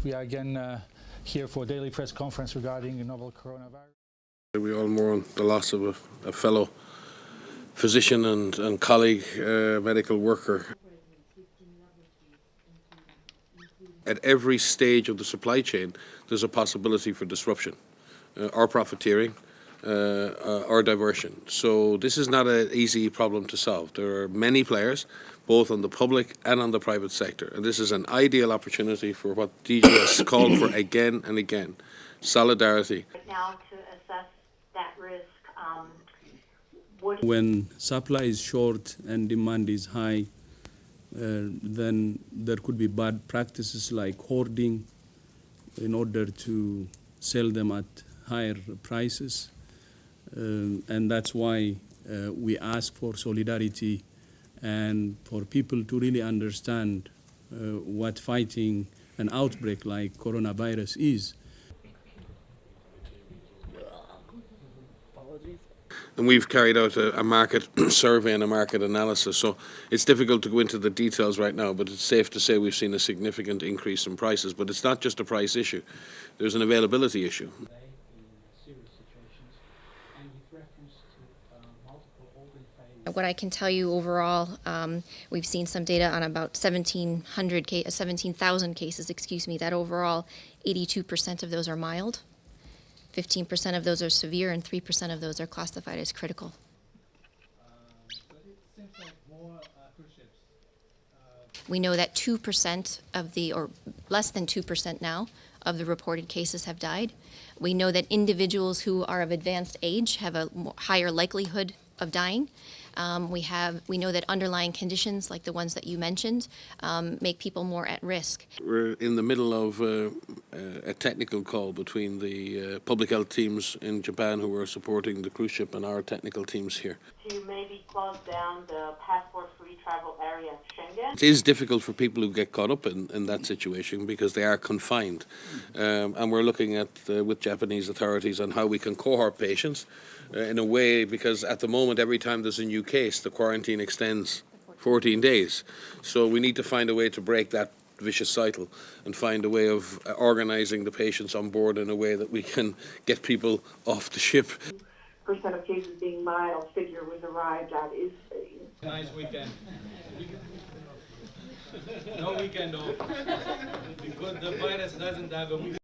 We are again here for a daily press conference regarding the novel coronavirus. We all mourn the loss of a fellow physician and colleague, medical worker. At every stage of the supply chain, there's a possibility for disruption, or profiteering, or diversion. So this is not an easy problem to solve. There are many players, both on the public and on the private sector. And this is an ideal opportunity for what DG has called for again and again, solidarity. Now to assess that risk, when supply is short and demand is high, then there could be bad practices like hoarding in order to sell them at higher prices. And that's why we ask for solidarity and for people to really understand what fighting an outbreak like coronavirus is. And we've carried out a market survey and a market analysis, so it's difficult to go into the details right now, but it's safe to say we've seen a significant increase in prices. But it's not just a price issue, there's an availability issue. What I can tell you overall, we've seen some data on about 17,000 cases, that overall 82% of those are mild, 15% of those are severe, and 3% of those are classified as critical. We know that 2% of or less than 2% now, of the reported cases have died. We know that individuals who are of advanced age have a higher likelihood of dying. We know that underlying conditions, like the ones that you mentioned, make people more at risk. We're in the middle of a technical call between the public health teams in Japan who are supporting the cruise ship and our technical teams here. to maybe close down the passport-free travel area in Schengen. It is difficult for people who get caught up in that situation because they are confined. And we're looking at, with Japanese authorities, on how we can cohort patients in a way, because at the moment, every time there's a new case, the quarantine extends 14 days. So we need to find a way to break that vicious cycle and find a way of organising the patients on board in a way that we can get people off the ship. Percent of cases being mild figure was arrived at is nice weekend. No weekend off. Because the virus doesn't have a weekend.